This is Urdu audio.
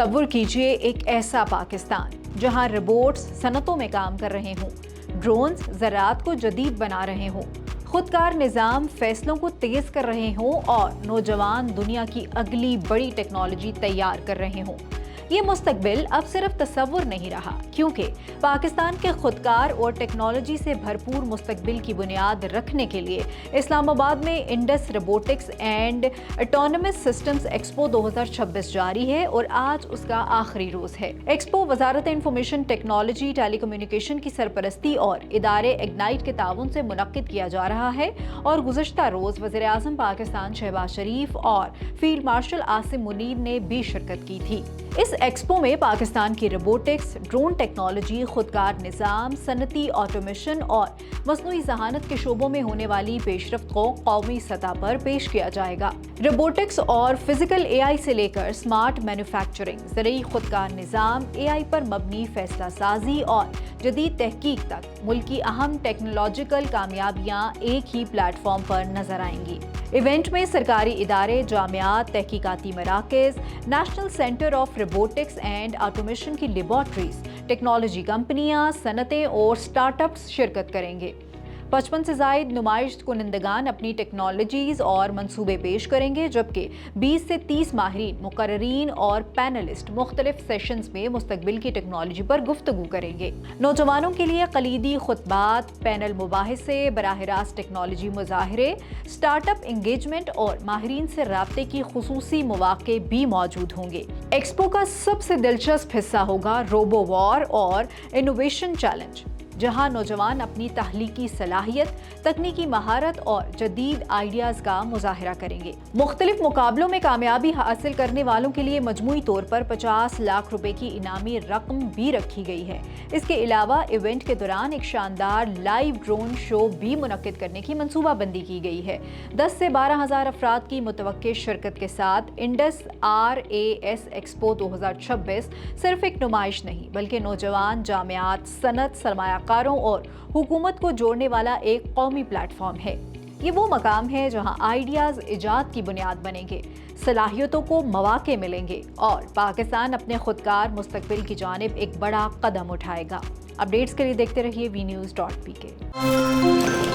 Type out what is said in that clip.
تصور کیجئے ایک ایسا پاکستان جہاں روبوٹس صنعتوں میں کام کر رہے ہوں، ڈرونز زراعت کو جدید بنا رہے ہوں، خودکار نظام فیصلوں کو تیز کر رہے ہوں اور نوجوان دنیا کی اگلی بڑی ٹیکنالوجی تیار کر رہے ہوں۔ یہ مستقبل اب صرف تصور نہیں رہا، کیونکہ پاکستان کے خودکار اور ٹیکنالوجی سے بھرپور مستقبل کی بنیاد رکھنے کے لیے اسلام آباد میں Indus robotics and autonomous systems expo 2026 جاری ہے اور آج اس کا آخری روز ہے۔ ایکسپو وزارت انفارمیشن ٹیکنالوجی ٹیلی کمیونیکیشن کی سرپرستی اور ادارے اگنائٹ کے تعاون سے منعقد کیا جا رہا ہے اور گزشتہ روز وزیر اعظم پاکستان شہباز شریف اور فیلڈ مارشل عاصم منیر نے بھی شرکت کی تھی۔ اس ایکسپو میں پاکستان کی روبوٹکس، ڈرون ٹیکنالوجی، خودکار نظام، صنعتی آٹومیشن اور مصنوعی ذہانت کے شعبوں میں ہونے والی پیش رفت کو قومی سطح پر پیش کیا جائے گا۔ روبوٹکس اور فزیکل اے آئی سے لے کر اسمارٹ مینوفیکچرنگ، زرعی خودکار نظام، اے آئی پر مبنی فیصلہ سازی اور جدید تحقیق تک ملک کی اہم ٹیکنالوجیکل کامیابیاں ایک ہی پلیٹ فارم پر نظر آئیں گی۔ ایونٹ میں سرکاری ادارے، جامعات، تحقیقاتی مراکز، national centre of robotics and automation کی لیبارٹریز، ٹیکنالوجی کمپنیاں، صنعتیں اور اسٹارٹ اپس شرکت کریں گے۔ 55 سے زائد نمائش کنندگان اپنی ٹیکنالوجیز اور منصوبے پیش کریں گے، جبکہ 20 سے 30 ماہرین، مقررین اور پینلسٹ مختلف سیشنز میں مستقبل کی ٹیکنالوجی پر گفتگو کریں گے۔ نوجوانوں کے لیے کلیدی خطبات، پینل مباحثے، براہ راست ٹیکنالوجی مظاہرے، اسٹارٹ اپ انگیجمنٹ اور ماہرین سے رابطے کی خصوصی مواقع بھی موجود ہوں گے۔ ایکسپو کا سب سے دلچسپ حصہ ہوگا روبو وار اور انوویشن چیلنج، جہاں نوجوان اپنی تخلیقی صلاحیت، تکنیکی مہارت اور جدید آئیڈیاز کا مظاہرہ کریں گے۔ مختلف مقابلوں میں کامیابی حاصل کرنے والوں کے لیے مجموعی طور پر 50 لاکھ روپے کی انعامی رقم بھی رکھی گئی ہے۔ اس کے علاوہ ایونٹ کے دوران ایک شاندار لائیو ڈرون شو بھی منعقد کرنے کی منصوبہ بندی کی گئی ہے۔ 10 سے 12 ہزار افراد کی متوقع شرکت کے ساتھ انڈس RAS ایکسپو 2026 صرف ایک نمائش نہیں، بلکہ نوجوان، جامعات، صنعت، سرمایہ کاروں اور حکومت کو جوڑنے والا ایک قومی پلیٹ فارم ہے۔ یہ وہ مقام ہے جہاں آئیڈیاز ایجاد کی بنیاد بنیں گے، صلاحیتوں کو مواقع ملیں گے اور پاکستان اپنے خودکار مستقبل کی جانب ایک بڑا قدم اٹھائے گا۔ اپڈیٹس کے لیے دیکھتے رہیے VNews.pk۔